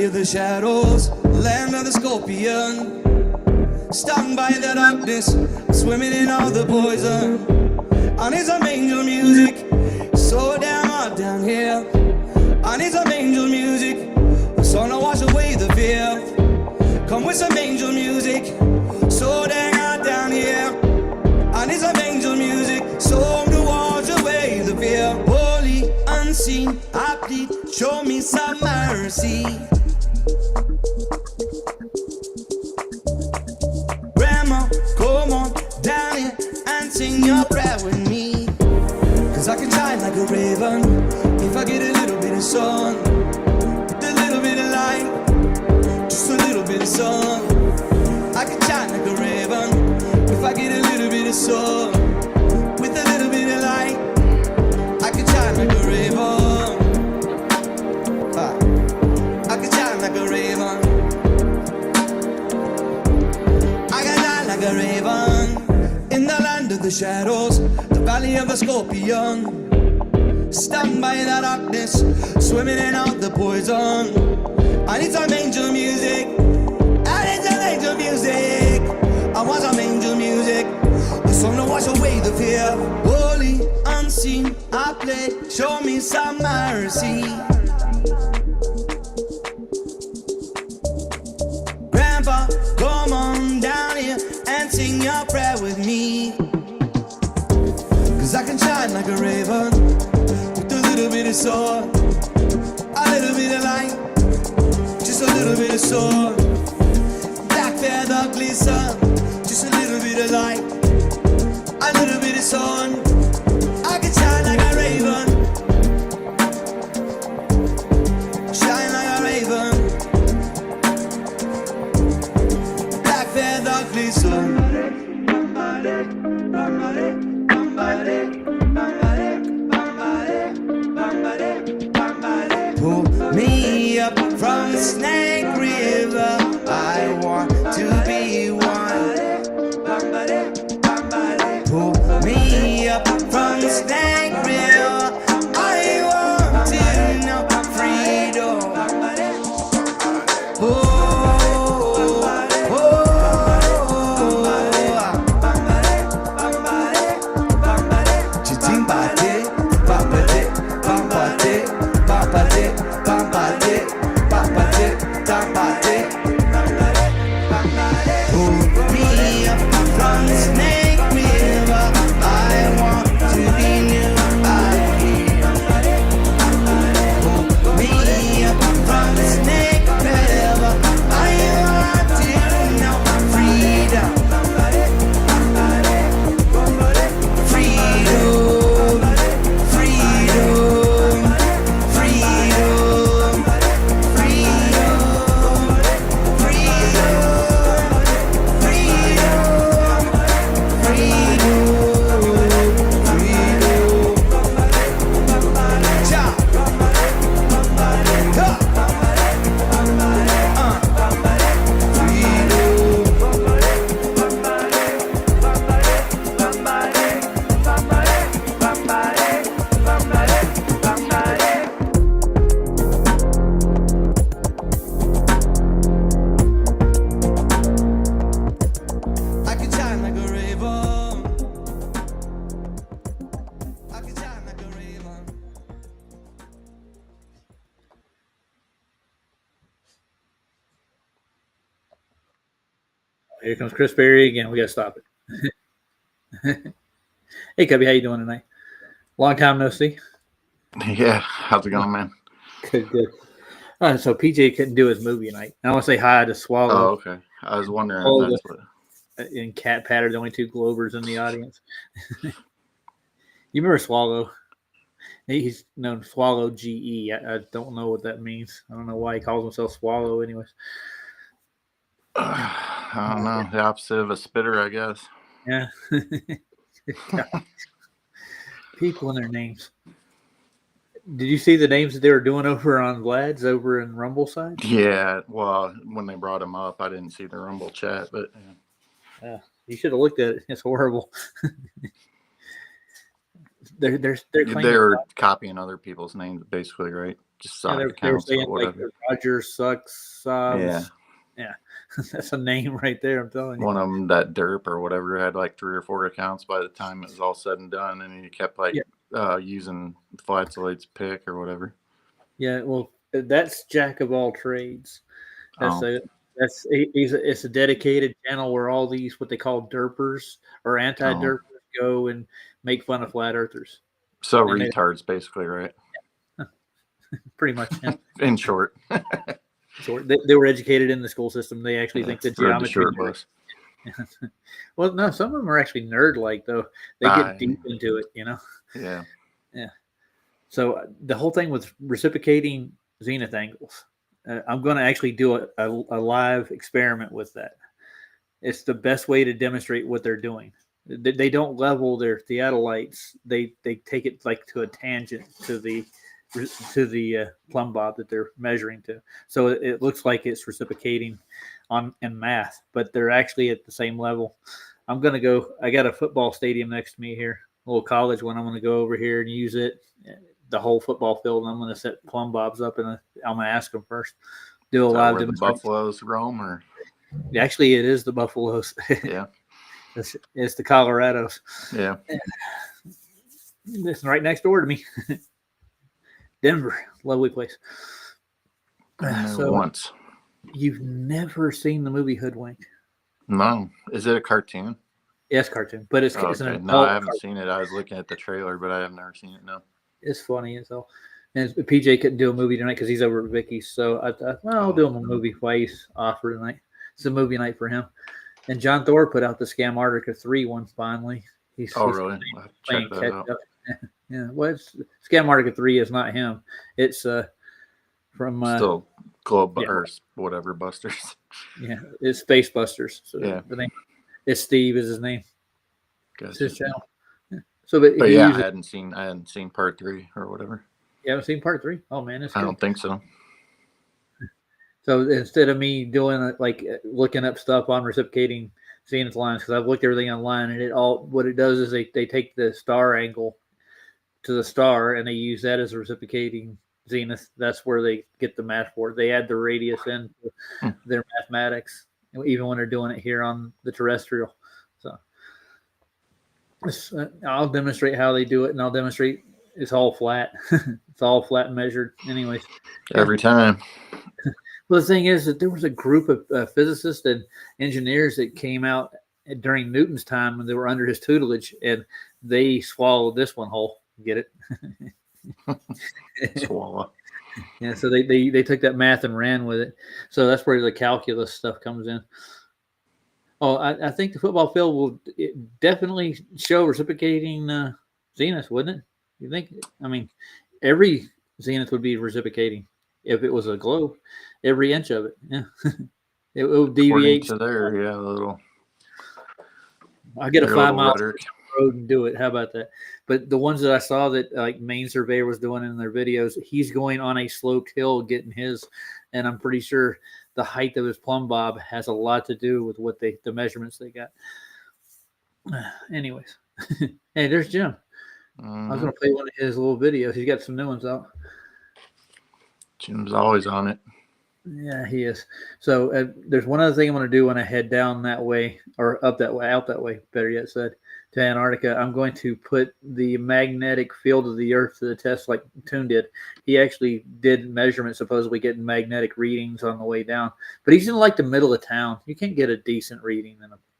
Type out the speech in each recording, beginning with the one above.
of the shadows, land of the scorpion. Stung by the darkness, swimming in all the poison. I need some angel music, so damn hot down here. I need some angel music, so to wash away the fear. Come with some angel music, so damn hot down here. I need some angel music, so to wash away the fear. Holy, unseen, I plead, show me some mercy. Grandma, come on down here and sing your prayer with me. Cause I can shine like a raven if I get a little bit of sun. With a little bit of light, just a little bit of sun. I can shine like a raven if I get a little bit of sun. With a little bit of light, I can shine like a raven. I can shine like a raven. I can shine like a raven. In the land of the shadows, the valley of the scorpion. Stung by the darkness, swimming in all the poison. I need some angel music. I need some angel music. I want some angel music. The song to wash away the fear. Holy, unseen, I play. Show me some mercy. Grandpa, come on down here and sing your prayer with me. Cause I can shine like a raven with a little bit of sun, a little bit of light, just a little bit of sun. Black feather glisten, just a little bit of light, a little bit of sun. I can shine like a raven, shine like a raven. Black feather glisten. Pull me up from the Snake River. I want to be one. Pull me up from the Snake River. I want to know freedom. Oh, Here comes Chris Berry again. We got to stop it. Hey, Cubby, how you doing tonight? Long time no see. Yeah, how's it going, man? Good, good. So PJ couldn't do his movie tonight. I want to say hi to Swallow. Oh, okay. I was wondering if that's what... And Cat Patter, the only two Glovers in the audience. You remember Swallow? He's known Swallow GE. I don't know what that means. I don't know why he calls himself Swallow anyways. I don't know. The opposite of a spitter, I guess. Yeah. People and their names. Did you see the names that they were doing over on Vlad's over in Rumble side? Yeah. Well, when they brought him up, I didn't see the Rumble chat, but yeah. You should have looked at it. It's horrible. They're copying other people's names, basically, right? just Yeah, side they were accounts or saying like whatever. Roger sucks. Yeah. Yeah, that's a name right there. I'm telling you. One of them, that Derp or whatever, had like 3 or 4 accounts by the time it was all said and done, and he kept like using Flatslate's pick or whatever. Yeah, well, that's Jack of all trades. That's Oh. a it's a dedicated channel where all these what they call derpers or anti-derpers go and make fun of flat earthers. So And retards, basically, right? pretty much. Yeah. In short. Short. They were educated in the school system. They actually think that rode the geometry. short bus. Well, no, some of them are actually nerd-like though. They get deep into it, you know. Yeah. Yeah. So the whole thing with reciprocating zenith angles, I'm going to actually do a live experiment with that. It's the best way to demonstrate what they're doing. They don't level their theodolites. They take it like to a tangent to the plumb bob that they're measuring to. So it looks like it's reciprocating in math, but they're actually at the same level. I'm going to go. I got a football stadium next to me here, a little college one. I'm going to go over here and use it, the whole football field, and I'm going to set plumb bobs up, and I'm going to ask them first. Do a live demonstration. The Buffaloes roam, or actually, it is the Buffaloes. Yeah. It's the Colorados. Yeah. It's right next door to me. Denver, lovely place. So once. You've never seen the movie Hoodwink? No. Is it a cartoon? Yes, cartoon, but it's an adult. No, I haven't seen it. I was looking at the trailer, but I have never seen it. No. It's funny as hell. And PJ couldn't do a movie tonight because he's over at Vicky's. So I thought, well, I'll do him a movie while he's off for tonight. It's a movie night for him. And John Thor put out the Scam-Arctica 3 one finally. He's really? playing catch up. Yeah, well, Scam-Arctica 3 is not him. It's from still Globe or whatever Busters. Yeah, it's Space Busters. So yeah, the name it's Steve is his name. Gotcha. It's his channel. Yeah. So, but yeah, I hadn't seen part 3 or whatever. You haven't seen part 3? Oh man, I don't think so. So instead of me doing it like looking up stuff on reciprocating zenith lines, because I've looked everything online, and what it does is they take the star angle to the star and they use that as a reciprocating zenith. That's where they get the math for it. They add the radius in their mathematics, even when they're doing it here on the terrestrial. So I'll demonstrate how they do it, and I'll demonstrate it's all flat. It's all flat and measured anyways. Every time. Well, the thing is that there was a group of physicists and engineers that came out during Newton's time when they were under his tutelage, and they swallowed this one whole. Get it? Swallow. Yeah, so they took that math and ran with it. So that's where the calculus stuff comes in. Oh, I think the football field will definitely show reciprocating zenith, wouldn't it? You think? I mean, every zenith would be reciprocating if it was a globe. Every inch of it, yeah. It will deviate to there, yeah, a little. I get a 5 mile road and do it. How about that? But the ones that I saw that like Maine Surveyor was doing in their videos, he's going on a sloped hill getting his, and I'm pretty sure the height of his plumb bob has a lot to do with what the measurements they got. Anyways, hey, there's Jim. I was gonna play one of his little videos. He's got some new ones out. Jim's always on it. Yeah, he is. So there's one other thing I'm going to do when I head down that way, or up that way, out that way, better yet said, to Antarctica. I'm going to put the magnetic field of the Earth to the test like Toon did. He actually did measurements, supposedly getting magnetic readings on the way down. But he's in like the middle of town. You can't get a decent reading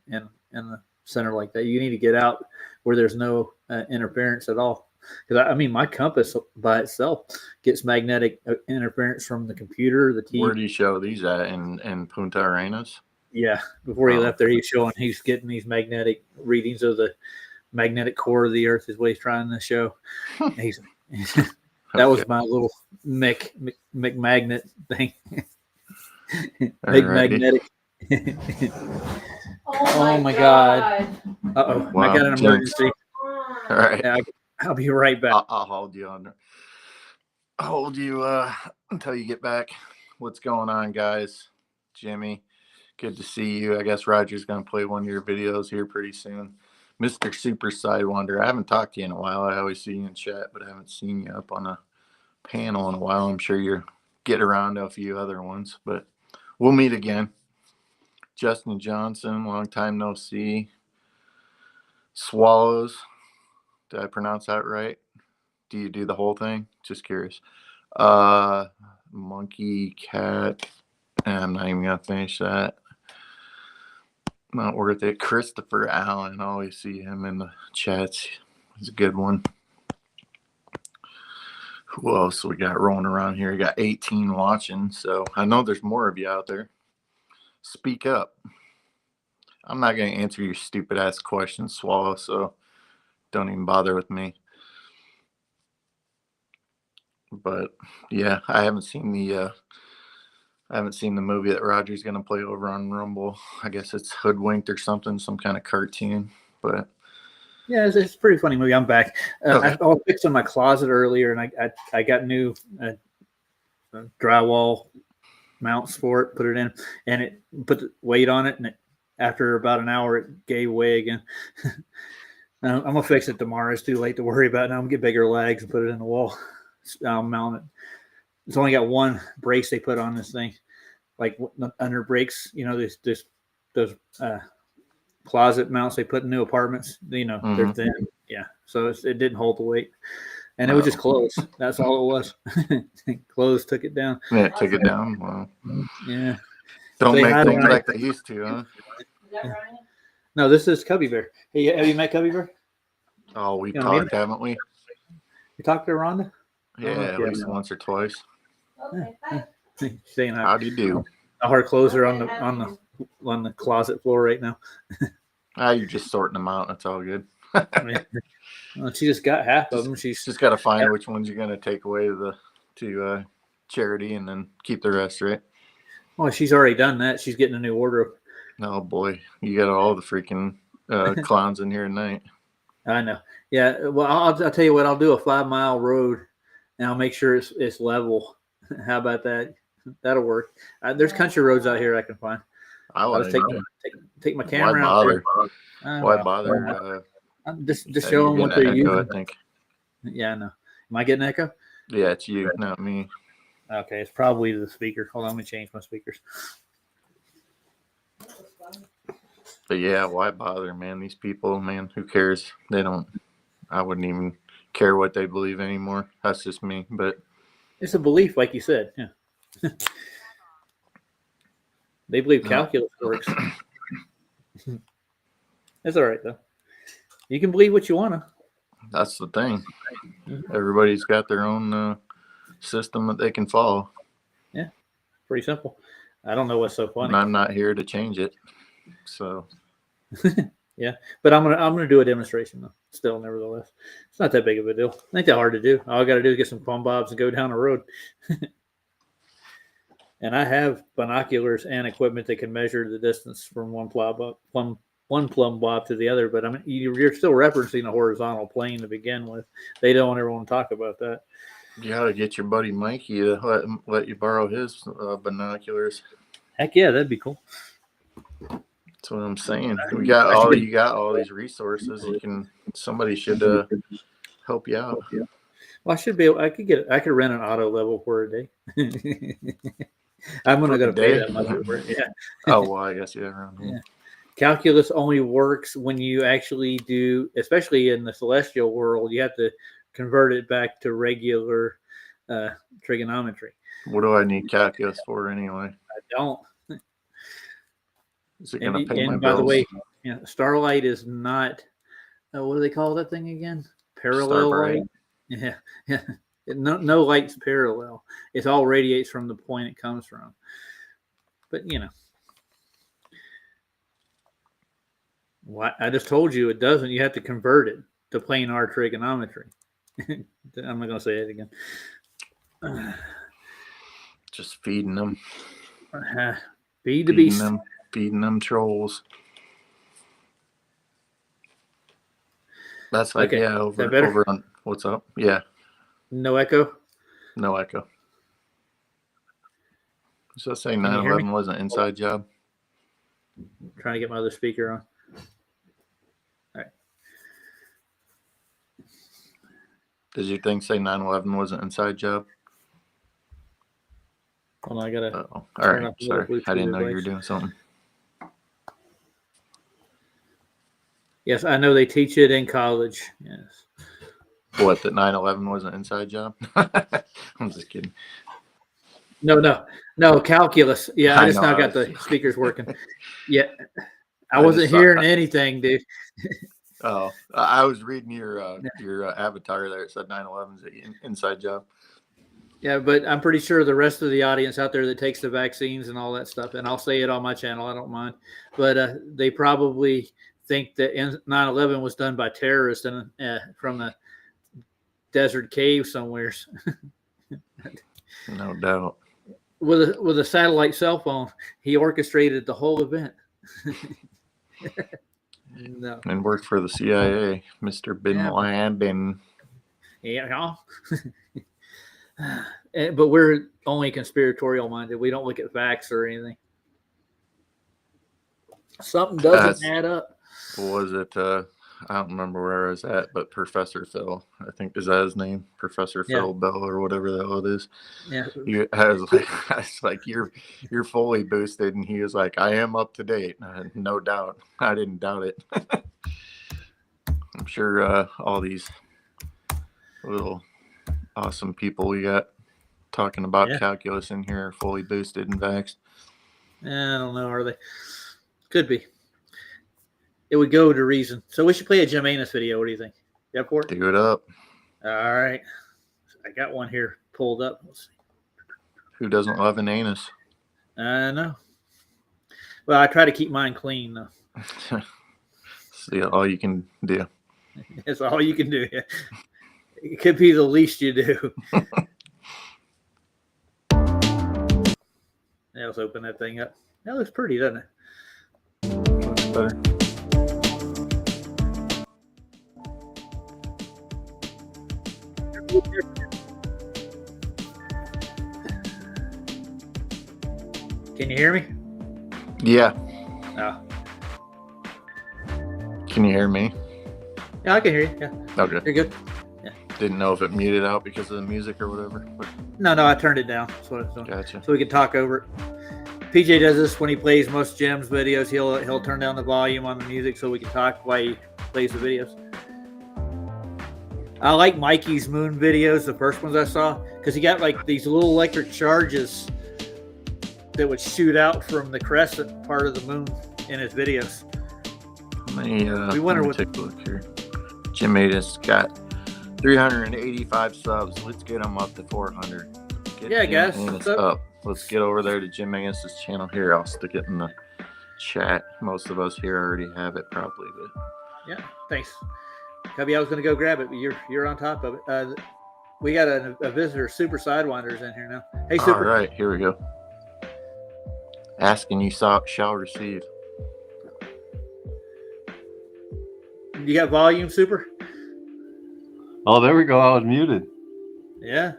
in the center like that. You need to get out where there's no interference at all. Because I mean, my compass by itself gets magnetic interference from the computer, the TV. Where do you show these at in Punta Arenas? Yeah, before he left there, he's getting these magnetic readings of the magnetic core of the Earth is what he's trying to show. That was my little McMagnet thing. Magnetic. Oh my God. Uh-oh. Wow. I got an emergency. All right. Yeah, I'll be right back. I'll hold you on. I'll hold you until you get back. What's going on, guys? Jimmy, good to see you. I guess Roger's going to play one of your videos here pretty soon. Mr. Super Sidewinder, I haven't talked to you in a while. I always see you in chat, but I haven't seen you up on a panel in a while. I'm sure you'll get around to a few other ones, but we'll meet again. Justin Johnson, long time no see. Swallows, did I pronounce that right? Do you do the whole thing? Just curious. Monkey Cat, I'm not even gonna finish that. Not worth it. Christopher Allen, always see him in the chats. He's a good one. Who else we got rolling around here? We got 18 watching, so I know there's more of you out there. Speak up. I'm not going to answer your stupid ass questions, Swallow, so don't even bother with me. But yeah, I haven't seen the movie that Roger's going to play over on Rumble. I guess it's Hoodwinked or something, some kind of cartoon. But yeah, it's a pretty funny movie. I'm back. Okay. I was fixing my closet earlier, and I got new drywall mounts for it. Put it in, and it put the weight on it, and after about an hour, it gave way again. I'm gonna fix it tomorrow. It's too late to worry about it. Now I'm gonna get bigger legs and put it in the wall. I'll mount it. It's only got one brace they put on this thing, like under brakes. You know, those closet mounts they put in new apartments. You know, they're thin. Yeah, so it didn't hold the weight, and it was just clothes. That's all it was. Clothes took it down. yeah, it took it down. Well, Yeah. don't Say make hi to things Ryan. like they used to, huh? No, this is Cubby Bear. Hey, have you met Cubby Bear? Oh, we You know, talked, haven't we? You talked to Rhonda? Yeah, at least once or twice. Saying How do you do? her clothes are on the closet floor right now. You're just sorting them out. That's all good. Well, she just got half of them. She's Just got to find which ones you're going to take away to charity and then keep the rest, right? well, she's already done that. She's getting a new wardrobe. Oh boy, you got all the freaking clowns in here tonight. I know. Yeah. Well, I'll tell you what. I'll do a 5-mile road, and I'll make sure it's level. How about that? That'll work. There's country roads out here I can find. I I'll want just to take my Why camera out bother? there. Why bother? Just Yeah, show them you're what getting they're an echo, using. I think. Yeah, I know. Am I getting an echo? Yeah, it's you, not me. Okay, it's probably the speaker. Hold on, let me change my speakers. But yeah, why bother, man? These people, man, who cares? They don't. I wouldn't even care what they believe anymore. That's just me. But It's a belief, like you said. Yeah. They believe calculus works. That's all right, though. You can believe what you want to. that's the thing. Everybody's got their own system that they can follow. Pretty simple. I don't know what's so funny. And I'm not here to change it. So Yeah, but I'm gonna do a demonstration though. Still, nevertheless, it's not that big of a deal. It ain't that hard to do. All I got to do is get some plumb bobs and go down the road. And I have binoculars and equipment that can measure the distance from one plumb bob to the other. But I mean, you're still referencing a horizontal plane to begin with. They don't ever want to talk about that. you got to get your buddy Mikey to let you borrow his binoculars. Heck yeah, that'd be cool. That's what I'm saying. You got all these resources. Somebody should help you out. Well, I should be able. I could rent an auto level for a day. I'm not going to pay that much for it. Yeah. Oh well, I guess around here. Yeah. Calculus only works when you actually do, especially in the celestial world, you have to convert it back to regular trigonometry. What do I need calculus for anyway? I don't. Is it going to pay my And bills? by the way, Starlight is not. What do they call that thing again? Parallel Starbright. light. Yeah. No light's parallel. It all radiates from the point it comes from. But I just told you it doesn't. You have to convert it to planar trigonometry. I'm not going to say it again. Just feeding them. Feed the beast. Feeding them trolls. That's like, Okay. yeah, Is that better? over on, what's up? Yeah, No echo. no echo. So saying Can you hear me? 9/11 was an inside job. I'm trying to get my other speaker on. All right. Does your thing say 9/11 was an inside job? Hold on, I gotta. Oh, all Turn right. off the little Sorry, I Bluetooth didn't know you were device. doing something. Yes, I know they teach it in college. Yes. What, that 9/11 was an inside job? I'm just kidding. No, calculus. Yeah, I I just know, now I got was- the speakers working. Yeah, I I wasn't just saw- hearing anything, dude. Oh, I was reading your avatar there. It said 9/11 is an inside job. Yeah, but I'm pretty sure the rest of the audience out there that takes the vaccines and all that stuff, and I'll say it on my channel, I don't mind, but they probably think that 9/11 was done by terrorists and from a desert cave somewhere No doubt. with a satellite cell phone. He orchestrated the whole event. No, And worked for the CIA, Mr. Bin Yeah. Laden. yeah. But we're only conspiratorial minded. We don't look at facts or anything. Something doesn't add up. Was it? I don't remember where I was at, but Professor Phil, I think, is that his name? Professor Yeah. Phil Bell or whatever the hell it is. Yeah, I was like, you're fully boosted, and he was like, I am up to date. No doubt, I didn't doubt it. I'm sure all these little awesome people we got talking about Yeah. calculus in here are fully boosted and vaxxed. I don't know. Are they? Could be. It would go to reason. So we should play a Jim Anus video. What do you think? You up for it? Do it up. All right. I got one here pulled up. Let's see. Who doesn't love an anus? No. Well, I try to keep mine clean, though. See, all you can do. That's all you can do. It could be the least you do. Now let's open that thing up. That looks pretty, doesn't it? Looks better. Can you hear me? Yeah. Oh. Can you hear me? Yeah, I can hear you. Yeah, Okay. you're good. Didn't know if it muted out because of the music or whatever. But No, I turned it down. That's what it's doing. gotcha. So we can talk over it. PJ does this when he plays most Jim's videos. He'll turn down the volume on the music so we can talk while he plays the videos. I like Mikey's moon videos, the first ones I saw, because he got like these little electric charges that would shoot out from the crescent part of the moon in his videos. We wonder let me what- take a look here. Jim Anus got 385 subs. Let's get him up to 400. Get Yeah, Jim guys, Anus what's up? up. Let's get over there to Jim Anus's channel here. I'll stick it in the chat. Most of us here already have it probably, but Yeah, thanks. Cubby, I was going to go grab it, but you're on top of it. We got a visitor, Super Sidewinders, in here now. Hey, all Super. right, here we go. Asking you shall receive. You got volume, Super? Oh, there we go. I was muted. Yeah.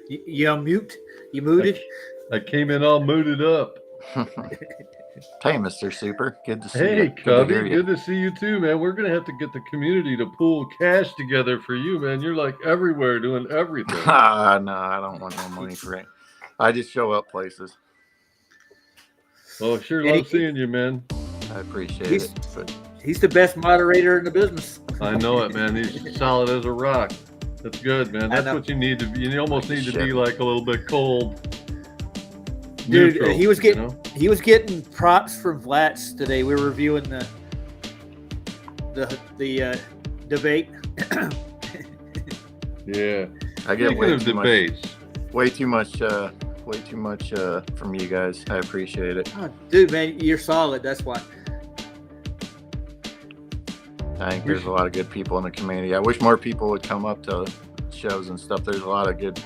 You unmute? You muted? I came in all muted up. Hey, Mr. Super. Good to see Hey, you. Good to Cubby. hear you. Good to see you too, man. We're going to have to get the community to pool cash together for you, man. You're like everywhere doing everything. No, I don't want no money for it. I just show up places. Oh, sure Hey, love seeing you, man. I appreciate He's- it. But He's the best moderator in the business. I know it, man. He's solid as a rock. That's good, man. I That's know. what you need to be. You almost need to be Shit. like a little bit cold. Dude, neutral, he was getting you know? he was getting props from Vlats today. We were reviewing the debate. Yeah. I get Speaking way of too much. debates, Way too much from you guys. I appreciate it. Oh, dude, man, you're solid. That's why. I think there's a lot of good people in the community. I wish more people would come up to shows and stuff. There's a lot of good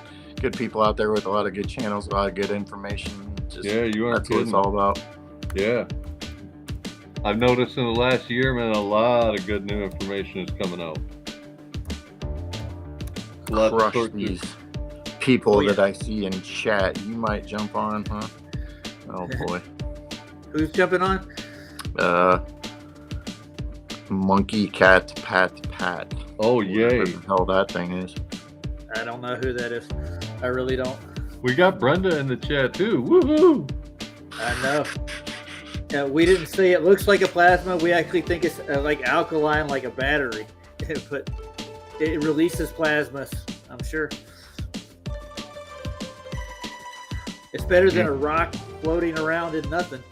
people out there with a lot of good channels, a lot of good information. Just, yeah, you aren't that's what it's kidding. all about. Yeah. I've noticed in the last year, man, a lot of good new information is coming out. A lot to Crush sort through. these people Oh, yeah. that I see in chat. You might jump on, huh? Oh boy. Who's jumping on? Monkey cat pat. Oh, Whatever yay. the hell that thing is. I don't know who that is. I really don't. We got Brenda in the chat too. Woohoo! I know. We didn't say it looks like a plasma. We actually think it's like alkaline, like a battery. But it releases plasmas, I'm sure. It's better than a rock floating around in nothing.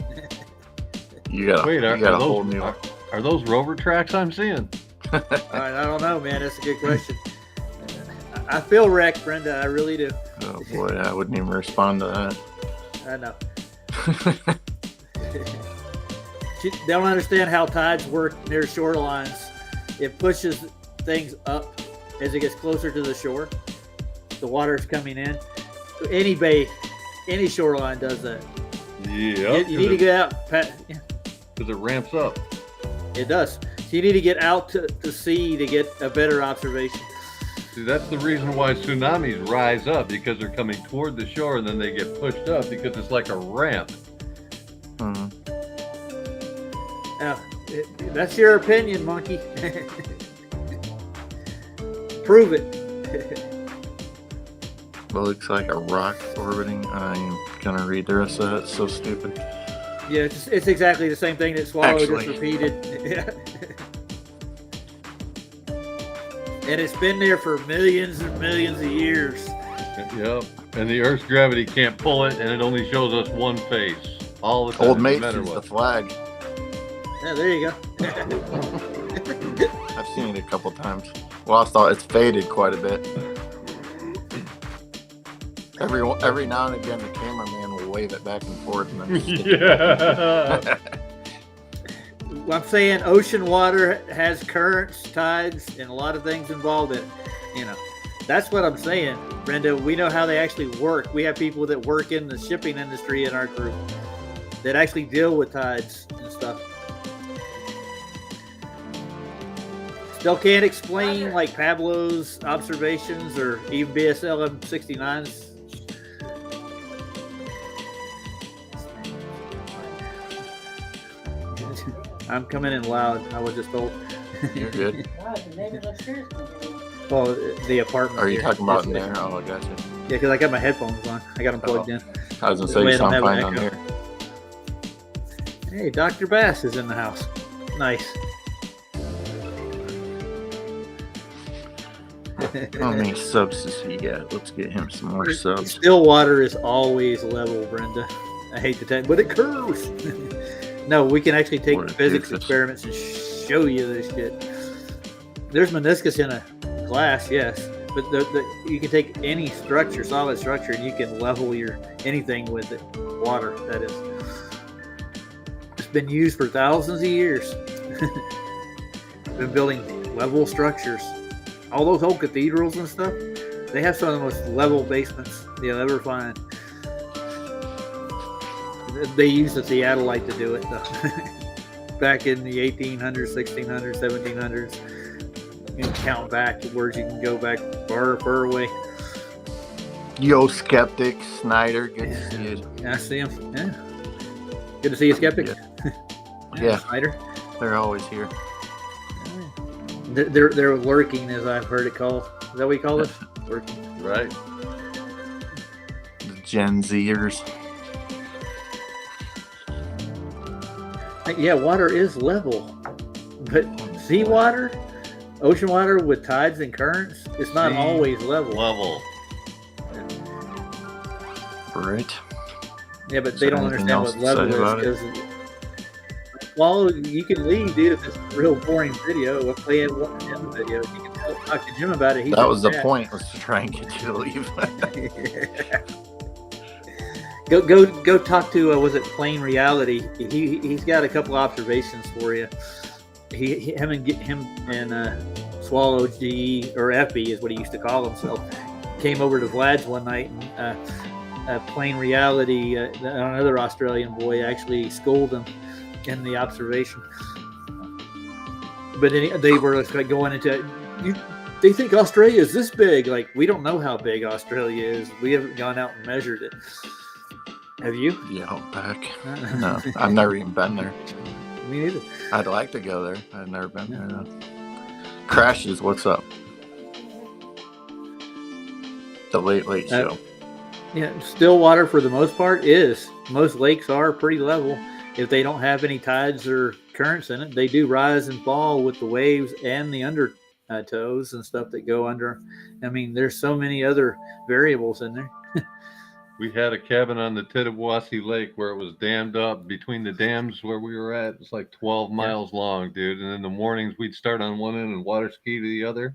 You got Wait, you got a whole those, new. are those rover tracks I'm seeing? All right, I don't know, man. That's a good question. I feel wrecked, Brenda. I really do. Oh boy, I wouldn't even respond to I know. that. They don't understand how tides work near shorelines. It pushes things up as it gets closer to the shore. The water's coming in. Any bay, any shoreline does that. Yeah. You need to get out. Because it ramps up. It does. So you need to get out to sea to get a better observation. See, that's the reason why tsunamis rise up, because they're coming toward the shore and then they get pushed up because it's like a ramp. Mhm. Now, that's your opinion, monkey. Prove it. It looks like a rock orbiting. I ain't gonna read the rest of that. It's so stupid. Yeah, it's exactly the same thing that Swallow just Actually. repeated. Yeah. And it's been there for millions and millions of years. Yep. And the Earth's gravity can't pull it, and it only shows us one face all the time. Old no mate matter sees the what. flag. Yeah, there you go. I've seen it a couple times. Well, I thought it's faded quite a bit. Every now and again, the cameraman will wave it back and forth. And then just Yeah. I'm saying ocean water has currents, tides, and a lot of things involved in it. You know, that's what I'm saying, Brenda. We know how they actually work. We have people that work in the shipping industry in our group that actually deal with tides and stuff. Still can't explain like Pablo's observations or even BSLM 69's. I'm coming in loud. I was just told. You're good. Oh, the apartment. Are you here. talking about in Yes, there? Oh, I gotcha. Yeah, because I got my headphones on. I got them plugged in. I was gonna This say way you I don't sound have fine an on echo. here. Hey, Dr. Bass is in the house. Nice. How many subs does he got? Let's get him some more subs. Still water is always level, Brenda. I hate to tell you, but it curves. No, we can actually take What a physics doofus. experiments and show you this shit. There's meniscus in a glass, yes, but you can take any structure, solid structure, and you can level your anything with it. Water, that is. It's been used for thousands of years. Been building level structures. All those old cathedrals and stuff, they have some of the most level basements you'll ever find. They used the theodolite to do it, though. Back in the 1800s, 1600s, 1700s. You can count backwards. You can go back far away. Yo, Skeptic, Snyder, good to see you. Yeah, I see them. Yeah. Good to see you, Skeptic. Yeah. Snyder. They're always here. They're lurking, as I've heard it called. Is that what you call it? Lurking. Right. The Gen Zers. Yeah, water is level, but seawater, ocean water with tides and currents, it's not Sea always level. Level. Right. Yeah, but Is they there don't anything understand else what to say level about is because. Well, you can leave, dude. If it's a real boring video, we'll play it one Jim video. You can talk to Jim about it. He's That was the chat. point, was to try and get you to leave. Go talk to was it Plain Reality? He's got a couple observations for you. Him and Swallow GE or FE is what he used to call himself. Came over to Vlad's one night and Plain Reality, another Australian boy, actually schooled him in the observation. But they were like going into they think Australia is this big. Like, we don't know how big Australia is. We haven't gone out and measured it. Have you? Yeah, Outback. No, I've never even been there. Me neither. I'd like to go there. I've never been there though. Crashes, what's up? The Late Late Show. Yeah, still water for the most part is. Most lakes are pretty level. If they don't have any tides or currents in it, they do rise and fall with the waves and the undertows and stuff that go under. I mean, there's so many other variables in there. We had a cabin on the Tittabawassee Lake where it was dammed up between the dams where we were at. It's like 12 miles long, dude. And in the mornings, we'd start on one end and water ski to the other.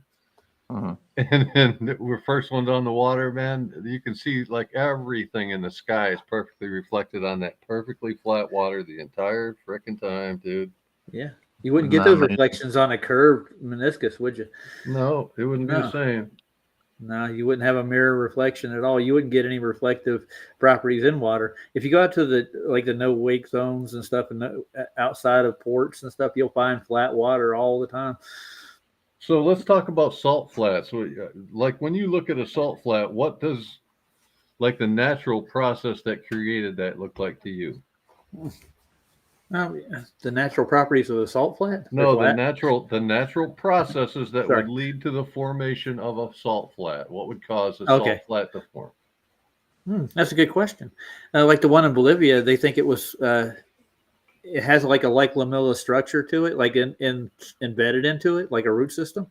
Mhm. And then we're first ones on the water, man. You can see like everything in the sky is perfectly reflected on that perfectly flat water the entire freaking time, dude. Yeah. You wouldn't get Not those many- reflections on a curved meniscus, would you? No, it wouldn't be No. the same. No, you wouldn't have a mirror reflection at all. You wouldn't get any reflective properties in water. If you go out to the no wake zones and stuff, and outside of ports and stuff, you'll find flat water all the time. So let's talk about salt flats. Like when you look at a salt flat, what does like the natural process that created that look like to you? The natural properties of the salt flat. No, They're the natural processes that Sorry. would lead to the formation of a salt flat. What would cause a Okay. salt flat to form? That's a good question. Like the one in Bolivia, they think it was. It has like a lamella structure to it, like in embedded into it, like a root system.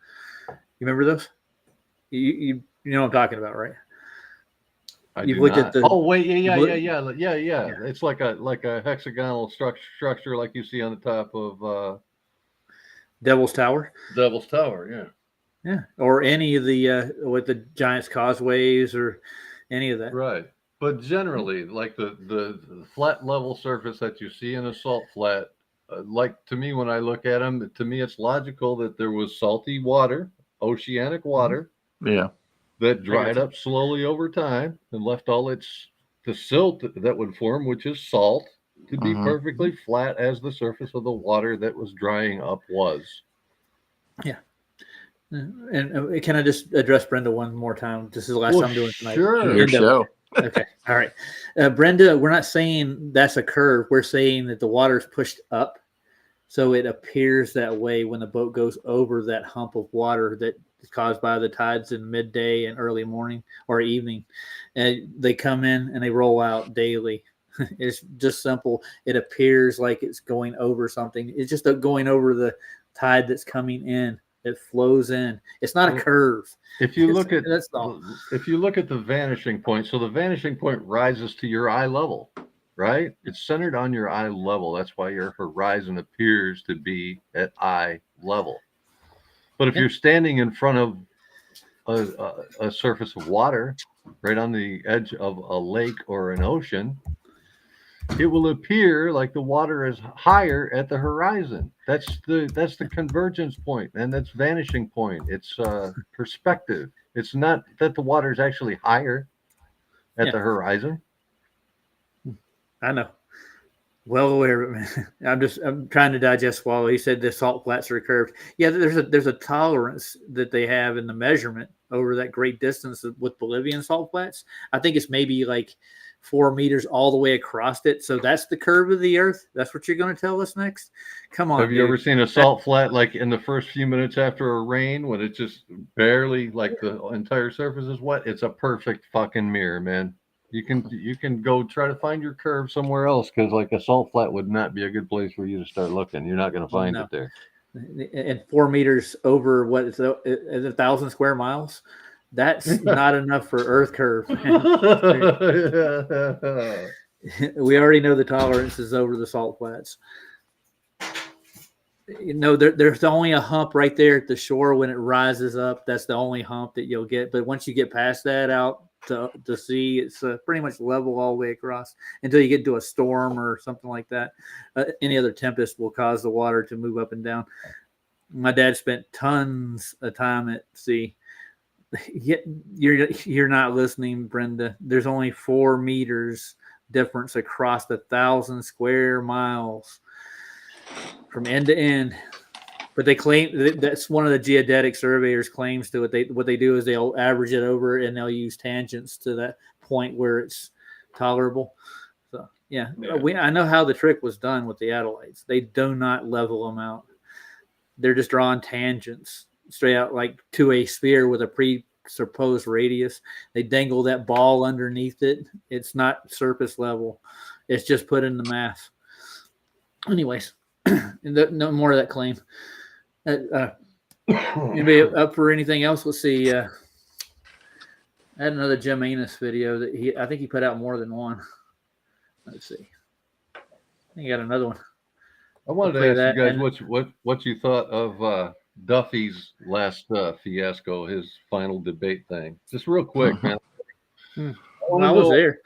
You remember those? You know what I'm talking about, right? You've do looked at not. the- Oh wait, yeah. Yeah. It's like a hexagonal structure like you see on the top of Devil's Tower. Devil's Tower. Yeah. Yeah, or any of the with the Giant's Causeways or any of that. Right. But generally, like the flat level surface that you see in a salt flat, like to me, when I look at them, to me, it's logical that there was salty water, oceanic water, Yeah. that dried up slowly over time and left all the silt that would form, which is salt, to be Mhm. perfectly flat as the surface of the water that was drying up was. And can I just address Brenda one more time? This is the last Well, time I'm doing tonight. sure. Your Brenda, show. Okay. All right. Brenda, we're not saying that's a curve. We're saying that the water is pushed up. So it appears that way when the boat goes over that hump of water that is caused by the tides in midday and early morning or evening. And they come in and they roll out daily. It's just simple. It appears like it's going over something. It's just going over the tide that's coming in. It flows in. It's not a curve. If you look at That's all. if you look at the vanishing point, so the vanishing point rises to your eye level, right? It's centered on your eye level. That's why your horizon appears to be at eye level. But if Yeah. you're standing in front of a surface of water, right on the edge of a lake or an ocean, it will appear like the water is higher at the horizon. That's the convergence point, and that's vanishing point. It's perspective. It's not that the water is actually higher at Yeah. the horizon. I know. Well aware of it, man. I'm trying to digest Swallow. He said the salt flats are curved. Yeah, there's a tolerance that they have in the measurement over that great distance with Bolivian salt flats. I think it's maybe like 4 meters all the way across it. So that's the curve of the earth. That's what you're going to tell us next? Come on. Have you dude. ever seen a salt flat like in the first few minutes after a rain when it's just barely like the entire surface is wet? It's a perfect fucking mirror, man. You can go try to find your curve somewhere else because like a salt flat would not be a good place for you to start looking. You're not going to find No. it there. And 4 meters over what is 1,000 square miles? That's not enough for Earth curve. We already know the tolerance is over the salt flats. You know, there's only a hump right there at the shore when it rises up. That's the only hump that you'll get. But once you get past that out to sea, it's pretty much level all the way across until you get into a storm or something like that. Any other tempest will cause the water to move up and down. My dad spent tons of time at sea. You're not listening, Brenda. There's only 4 meters difference across 1,000 square miles from end to end. But they claim that's one of the geodetic surveyors' claims to it. What they do is they'll average it over and they'll use tangents to that point where it's tolerable. So yeah. I know how the trick was done with the Adelites. They do not level them out. They're just drawing tangents straight out like to a sphere with a supposed radius. They dangle that ball underneath it. It's not surface level. It's just put in the math. Anyways, no more of that claim. Anybody up for anything else? Let's see. I had another Jim Anus video that I think he put out more than one. Let's see. I think he got another one. I wanted to ask you guys what you thought of Duffy's last fiasco, his final debate thing. Just real quick, man. I was there.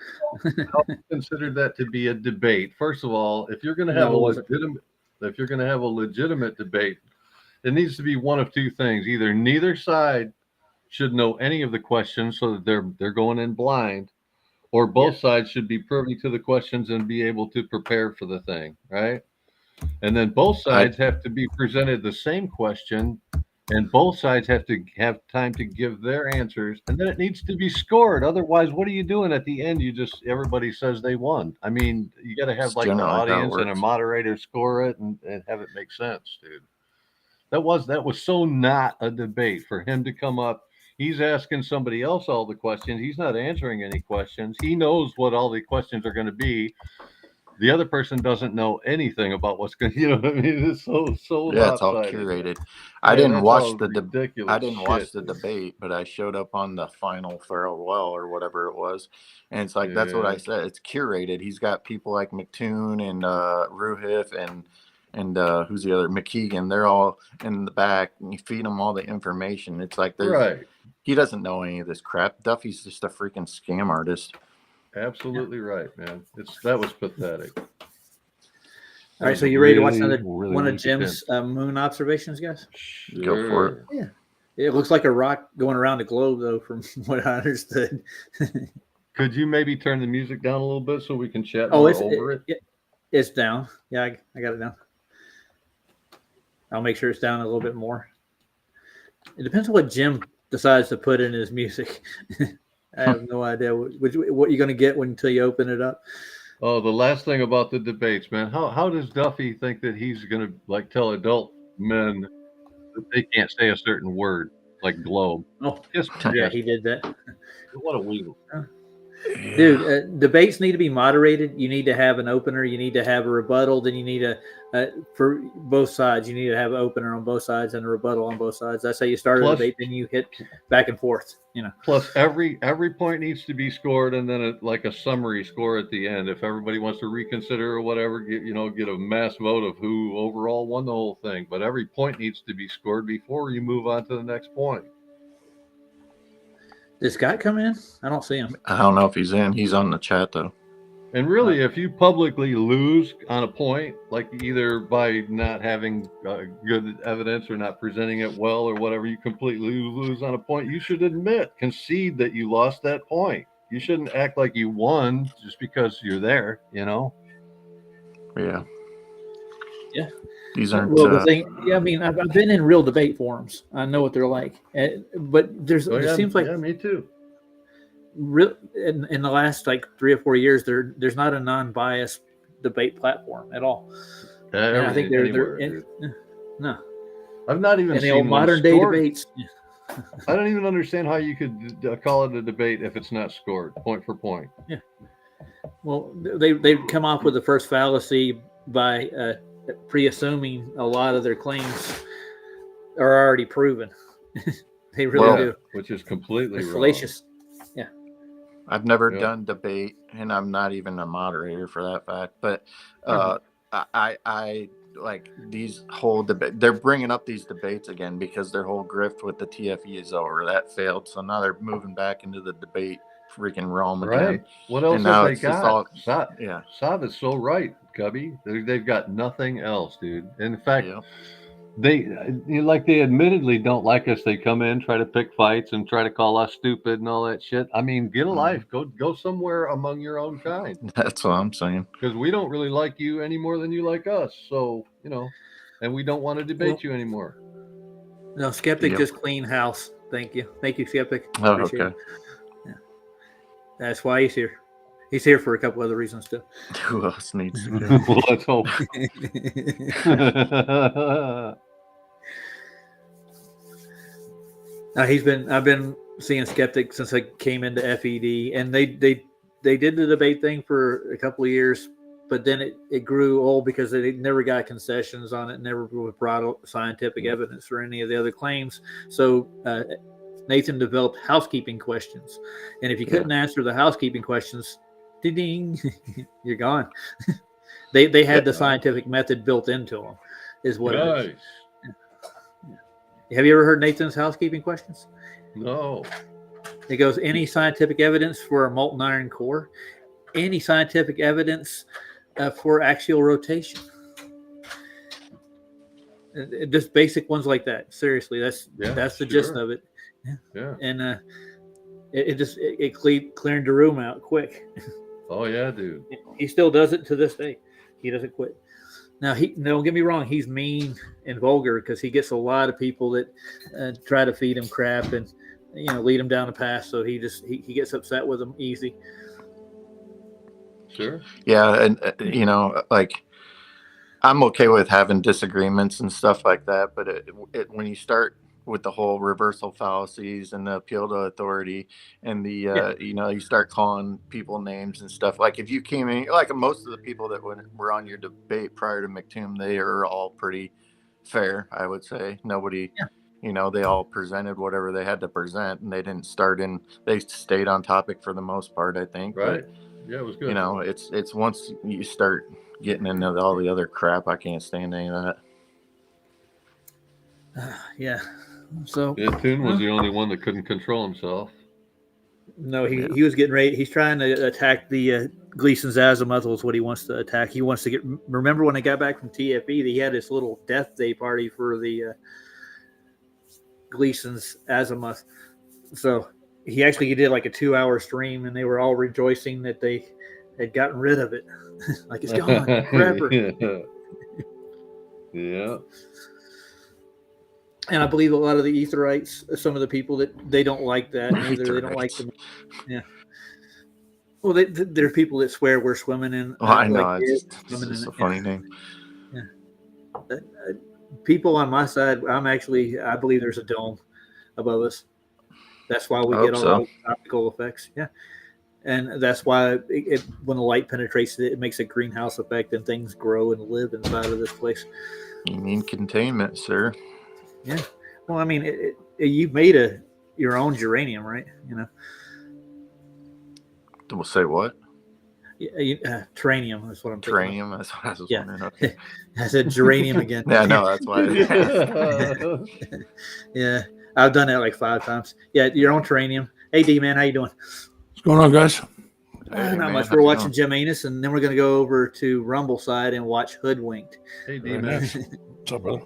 How you considered that to be a debate? First of all, if you're going to have a legitimate debate, it needs to be one of two things. Either neither side should know any of the questions, so that they're going in blind, or both sides should be privy to the questions and be able to prepare for the thing, right? And then both sides have to be presented the same question, and both sides have to have time to give their answers, and then it needs to be scored. Otherwise, what are you doing at the end? Everybody says they won. I mean, you got to have like the audience and a moderator score it and have it make sense, dude. That was so not a debate for him to come up. He's asking somebody else all the questions. He's not answering any questions. He knows what all the questions are going to be. The other person doesn't know anything about what's going to, you know what I mean? It's so yeah, it's all curated. I didn't watch the debate, but I showed up on the final farewell or whatever it was. And it's like, that's what I said. It's curated. He's got people like McToon and Ruhif and who's the other, McKeegan. They're all in the back, and you feed them all the information. It's like, he doesn't know any of this crap. Duffy's just a freaking scam artist. Absolutely right, man. That was pathetic. All right, so you ready to watch one of Jim's moon observations, guys? Sure. Go for it. Yeah. It looks like a rock going around the globe, though, from what I understood. Could you maybe turn the music down a little bit so we can chat over it? It's down. Yeah, I got it down. I'll make sure it's down a little bit more. It depends on what Jim decides to put in his music. I have no idea what you're going to get until you open it up. Oh, the last thing about the debates, man. How does Duffy think that he's going to like tell adult men that they can't say a certain word like globe? Oh, yeah, he did that. What a weasel. Dude, debates need to be moderated. You need to have an opener. You need to have a rebuttal. Then you need for both sides, you need to have an opener on both sides and a rebuttal on both sides. That's how you start a debate. Then you hit back and forth. You know. Plus, every point needs to be scored, and then like a summary score at the end. If everybody wants to reconsider or whatever, get a mass vote of who overall won the whole thing. But every point needs to be scored before you move on to the next point. Did Scott come in? I don't see him. I don't know if he's in. He's on the chat, though. And really, if you publicly lose on a point, like either by not having good evidence or not presenting it well or whatever, you completely lose on a point, you should concede that you lost that point. You shouldn't act like you won just because you're there, Yeah. Yeah. These aren't. Well, the thing, I mean, I've been in real debate forums. I know what they're like, but there seems like me too. In the last like 3 or 4 years, there's not a non-biased debate platform at all. I think no. I've not even seen the old modern day debates. I don't even understand how you could call it a debate if it's not scored point for point. Yeah. Well, they've come up with the first fallacy by pre-assuming a lot of their claims are already proven. They really do, which is completely wrong. Fallacious. Yeah, I've never done debate, and I'm not even a moderator for that fact. But I like these whole debate. They're bringing up these debates again because their whole grift with the TFE is over. That failed, so now they're moving back into the debate freaking realm again. Right. What else have they got? Sav is so right, Cubby. They've got nothing else, dude. In fact, they admittedly don't like us. They come in, try to pick fights, and try to call us stupid and all that shit. I mean, get a life. Go somewhere among your own kind. That's what I'm saying. Because we don't really like you any more than you like us. So, and we don't want to debate you anymore. No, Skeptic just clean house. Thank you, Skeptic. Oh, okay. That's why he's here. He's here for a couple other reasons too. Who else needs to go? Well, let's hope. I've been seeing skeptics since I came into FED, and they did the debate thing for a couple of years, but then it grew old because they never got concessions on it, never brought scientific evidence for any of the other claims. So Nathan developed housekeeping questions, and if you couldn't answer the housekeeping questions, ding, you're gone. They had the scientific method built into them, is what it is. Have you ever heard Nathan's housekeeping questions? No. It goes, any scientific evidence for a molten iron core? Any scientific evidence for axial rotation? Just basic ones like that. Seriously, that's the gist of it. Yeah. And it cleared the room out quick. Oh yeah, dude. He still does it to this day. He doesn't quit. Now, don't get me wrong. He's mean and vulgar because he gets a lot of people that try to feed him crap and lead him down a path. So he gets upset with them easy. Sure. Yeah, and like I'm okay with having disagreements and stuff like that, but when you start with the whole reversal fallacies and the appeal to authority and the you start calling people names and stuff, like if you came in, like most of the people that were on your debate prior to McToomb, they are all pretty fair, I would say. Nobody they all presented whatever they had to present, and they stayed on topic for the most part, I think. Right. But, yeah, it was good. It's once you start getting into all the other crap, I can't stand any of that. Yeah. So Toon was the only one that couldn't control himself. No, he was getting ready. He's trying to attack the Gleason's azimuth is what he wants to attack. He wants to get. Remember when I got back from TFE, he had this little death day party for the Gleason's azimuth. So he did like a 2-hour stream, and they were all rejoicing that they had gotten rid of it. Like it's gone forever. Yeah. And I believe a lot of the Etherites, some of the people that they don't like that either. They don't like them. Yeah. Well, there are people that swear we're swimming in. Oh, I know. It's just a funny name. Yeah. People on my side, I believe there's a dome above us. That's why we get all those optical effects. Yeah. And that's why when the light penetrates it, it makes a greenhouse effect and things grow and live inside of this place. You mean containment, sir? Yeah. Well, I mean, you've made your own geranium, right? We'll say what? Yeah, terranium is what I'm thinking. Terranium? That's what I was wondering. Okay. I said geranium again. Yeah, no, that's why. Yeah, I've done that like 5 times. Yeah, your own terranium. Hey, D-Man, how you doing? What's going on, guys? Not much. We're watching Jim Anus, and then we're going to go over to Rumble side and watch Hoodwinked. Hey, D-Man. What's up, brother?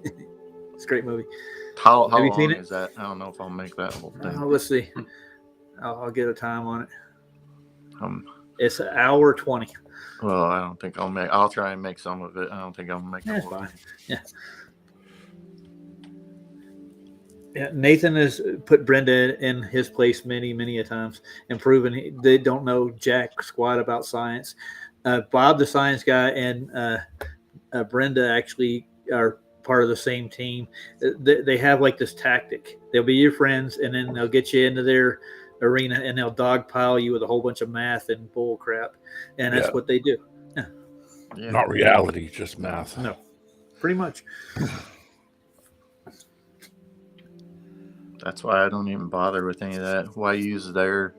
It's a great movie. How Have you long seen it? is that? I don't know if I'll make that whole thing. Let's see. I'll get a time on it. Um, It's 1:20. well, I don't think I'll try and make some of it. I don't think I'll make That's the whole fine. thing. Yeah. Yeah, Nathan has put Brenda in his place many, many a times and proven they don't know jack squat about science. Bob, the science guy, and Brenda actually are part of the same team. They have like this tactic. They'll be your friends, and then they'll get you into their arena, and they'll dogpile you with a whole bunch of math and bull crap, and that's what they do. Yeah. Not reality, just math. No, pretty much. That's why I don't even bother with any of that. Why use their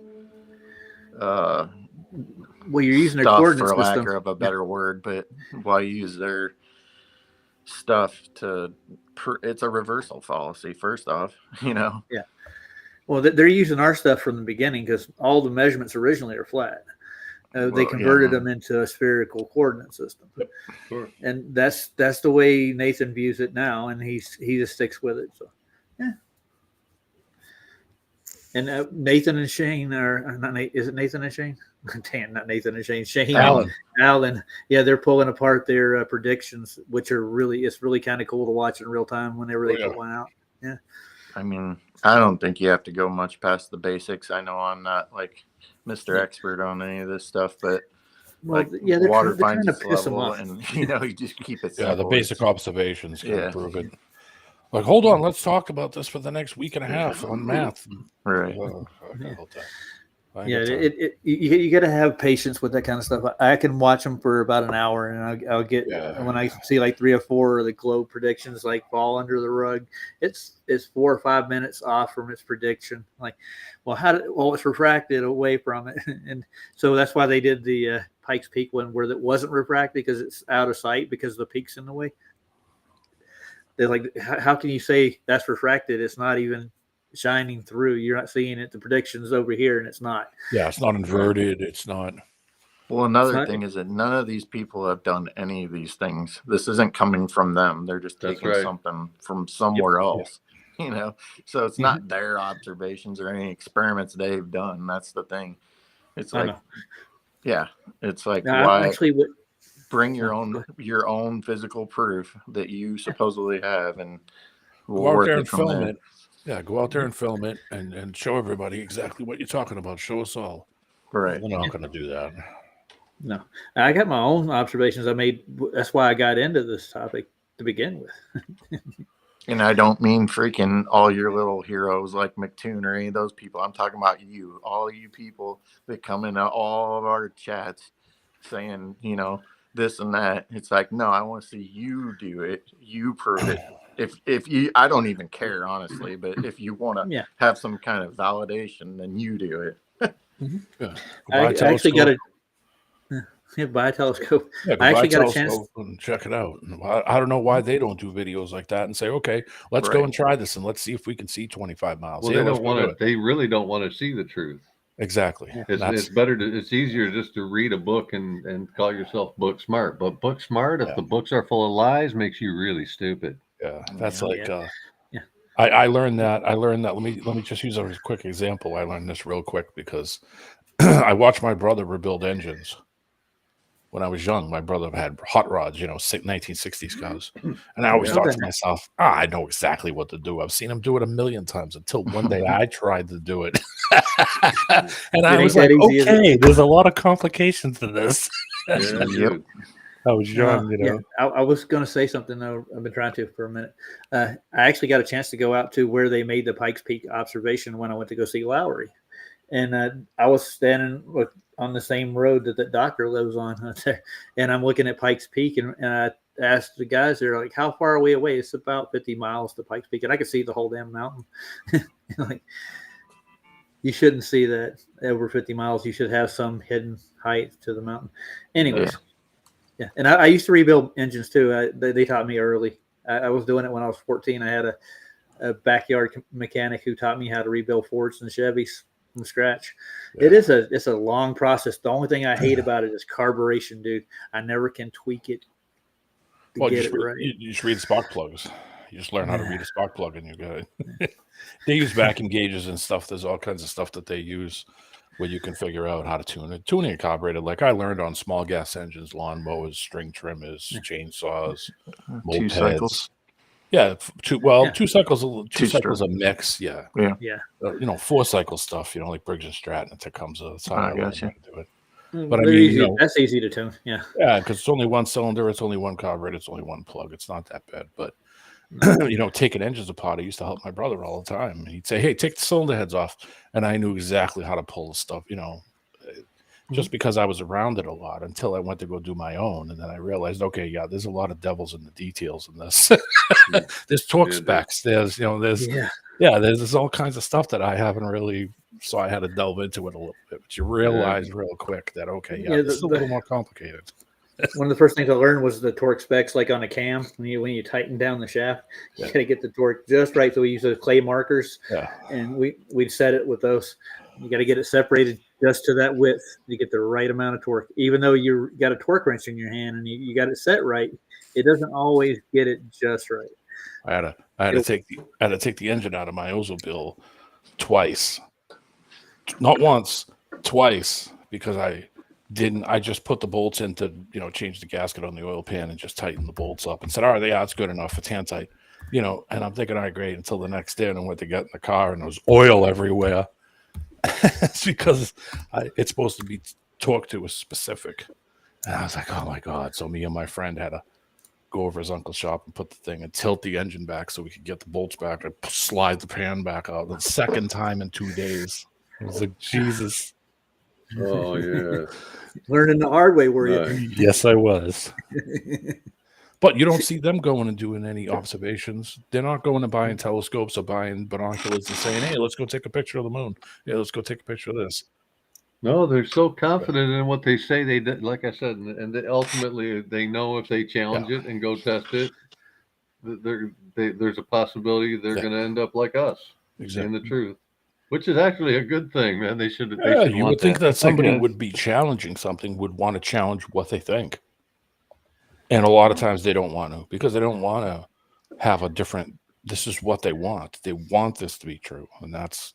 Well, you're using their stuff, coordinate for lack system. of a better word, but why use their stuff to? It's a reversal fallacy. First off, Well, they're using our stuff from the beginning because all the measurements originally are flat. They converted them into a spherical coordinate system, Sure. and that's the way Nathan views it now, and he just sticks with it. So, yeah. And Nathan and Shane are not. Is it Nathan and Shane? Damn, not Nathan and Shane. Shane, Alan. Yeah, they're pulling apart their predictions, which are it's really kind of cool to watch in real time whenever they put one out. Yeah. I mean, I don't think you have to go much past the basics. I know I'm not like Mr. Expert on any of this stuff, but Well, like yeah, they're water trying finds to its piss them level, off. and you just keep it simple. Yeah, the basic observations can Yeah. prove it. Like, hold on, let's talk about this for the next week and a half on math. Right. Okay, hold on. I ain't Yeah, got time. you got to have patience with that kind of stuff. I can watch them for about an hour, and I'll get when I see like 3 or 4 of the globe predictions like fall under the rug. It's 4 or 5 minutes off from its prediction. Like, well, it's refracted away from it, and so that's why they did the Pikes Peak one where it wasn't refracted because it's out of sight because the peak's in the way. They're like, how can you say that's refracted? It's not even shining through. You're not seeing it. The prediction's over here, and it's not. Yeah, it's not inverted. It's not. Well, another thing is that none of these people have done any of these things. This isn't coming from them. They're just That's taking right. something from somewhere else, you know? So it's not their observations or any experiments they've done. That's the thing. It's like, yeah, it's like, why bring your own physical proof that you supposedly have, and we'll Go out work there it and from film there. it. Yeah, go out there and film it and show everybody exactly what you're talking about. Show us all. Right. We're not going to do that. No, I got my own observations I made. That's why I got into this topic to begin with. And I don't mean freaking all your little heroes like McToon or any of those people. I'm talking about you, all you people that come into all of our chats saying, you know, this and that. It's like, no, I want to see you do it. You prove it. If you, I don't even care, honestly, but if you want to have some kind of validation, then you do it. Yeah. I actually got a buy a telescope. Yeah, I actually got a chance and check it out. I don't know why they don't do videos like that and say, okay, let's go and try this and let's see if we can see 25 miles. Well, they don't want to. They really don't want to see the truth. Exactly. Yeah. It's better to. It's easier just to read a book and call yourself book smart. But book smart, if the books are full of lies, makes you really stupid. Yeah, that's I learned that. Let me just use a quick example. I learned this real quick because I watched my brother rebuild engines. When I was young, my brother had hot rods, 1960s cars. And I always thought to myself, I know exactly what to do. I've seen him do it a million times until one day I tried to do it. And I was like, okay, there's a lot of complications to this. Yep. I was young, Yeah, I was going to say something, though. I've been trying to for a minute. I actually got a chance to go out to where they made the Pikes Peak observation when I went to go see Lowry. And I was standing on the same road that the doctor lives on there. And I'm looking at Pikes Peak, and I asked the guys, they're like, how far are we away? It's about 50 miles to Pikes Peak. And I could see the whole damn mountain. Like, you shouldn't see that over 50 miles. You should have some hidden height to the mountain. Anyways. Yeah, and I used to rebuild engines too. They taught me early. I was doing it when I was 14. I had a backyard mechanic who taught me how to rebuild Fords and Chevys from scratch. Yeah. It's a long process. The only thing I hate about it is carburation, dude. I never can tweak it to get it right. You just read spark plugs. You just learn how to read a spark plug, and you're good. They use vacuum gauges and stuff. There's all kinds of stuff that they use where you can figure out how to tune it. Tuning a carburetor, like I learned on small gas engines, lawnmowers, string trimmers, chainsaws, mopeds. 2 cycles. Yeah, 2 cycles. 2 cycles a mix. Yeah. 4 cycle stuff. Like Briggs and Stratton. It comes. I gotcha. Do it. But I mean, that's easy to tune. Yeah. Yeah, because it's only one cylinder. It's only one carburetor. It's only one plug. It's not that bad. But taking engines apart, I used to help my brother all the time. He'd say, hey, take the cylinder heads off. And I knew exactly how to pull the stuff, just because I was around it a lot until I went to go do my own. And then I realized, okay, yeah, there's a lot of devils in the details in this. There's torque specs. There's all kinds of stuff that I haven't really, so I had to delve into it a little bit. But you realize real quick that, it's a little more complicated. One of the first things I learned was the torque specs, like on a cam. When you tighten down the shaft, you got to get the torque just right. So we use those clay markers, and we'd set it with those. You got to get it separated just to that width to get the right amount of torque. Even though you got a torque wrench in your hand and you got it set right, it doesn't always get it just right. I had to take the engine out of my Oldsmobile twice, not once, twice, because I just put the bolts in to, change the gasket on the oil pan and just tighten the bolts up and said, all right, it's good enough. It's hand tight, and I'm thinking, all right, great, until the next day. And I went to get in the car and there was oil everywhere. It's because it's supposed to be torqued to a specific. And I was like, oh my God. So me and my friend had to go over his uncle's shop and put the thing and tilt the engine back so we could get the bolts back and slide the pan back out. The second time in 2 days. I was like, Jesus. Oh yeah. Learning the hard way, were you? Nice. Yes, I was. But you don't see them going and doing any observations. They're not going and buying telescopes or buying binoculars and saying, hey, let's go take a picture of the moon. Yeah, let's go take a picture of this. No, they're so confident in what they say they did. Like I said, and they ultimately they know if they challenge it and go test it, there's a possibility they're Yeah. going to end up like us, saying the Exactly. truth, which is actually a good thing, man. They should. Yeah, you would think that somebody Again, would be challenging something, would want to challenge what they think. And a lot of times they don't want to, because they don't want to have a different, this is what they want. They want this to be true. And that's,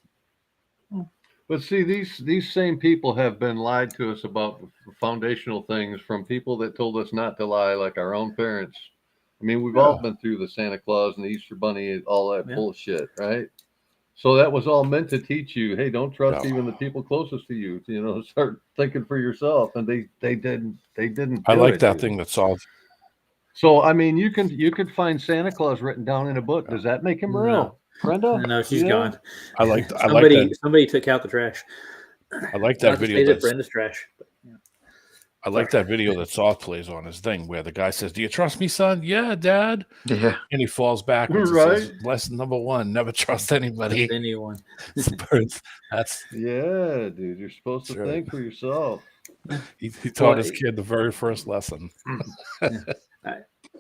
But see, these same people have been lied to us about foundational things from people that told us not to lie, like our own parents. I mean, we've all been through the Santa Claus and the Easter Bunny and all that bullshit, right? So that was all meant to teach you, hey, don't trust even the people closest to you. You know, start thinking for yourself. And they didn't. I do like it, that dude. thing that solves. So I mean, you could find Santa Claus written down in a book. Does that make him No. real, Brenda? No, she's Yeah. gone. I like Somebody that. took out the trash. I like Not that to say video. that That's, Brenda's trash. I like that video that Soft plays on his thing where the guy says, do you trust me, son? Yeah, Dad. Yeah. And he falls backwards. Right. Right. Says, lesson number 1, never trust anybody. Anyone. That's Yeah, dude. You're supposed to Sure. think for yourself. he taught Well, his kid the very first lesson.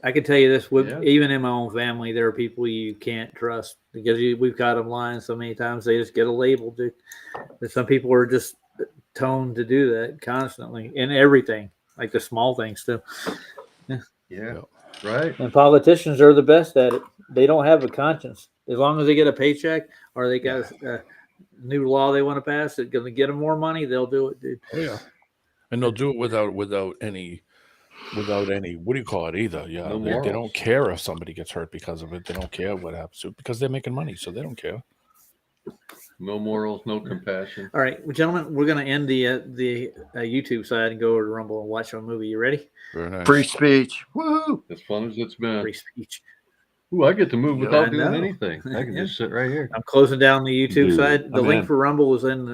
I can tell you this: Yeah. even in my own family, there are people you can't trust because we've got them lying so many times. They just get a label, dude. But some people are just toned to do that constantly in everything, like the small things too. Yeah. Right. And politicians are the best at it. They don't have a conscience. As long as they get a paycheck or they got a new law they want to pass that's going to get them more money, they'll do it, dude. Oh yeah, and they'll do it without any, what do you call it either? Yeah, No they morals. don't care if somebody gets hurt because of it. They don't care what happens to it because they're making money, so they don't care. No morals, no compassion. All right, well, gentlemen, we're going to end the YouTube side and go over to Rumble and watch a movie. You ready? Very nice. Free speech. Woo! As fun as it's been. Free speech. Ooh, I get to move Yeah, without I doing know. anything. I can Yeah. just sit right here. I'm closing down the YouTube Dude, side. The I'm link in. for Rumble is in the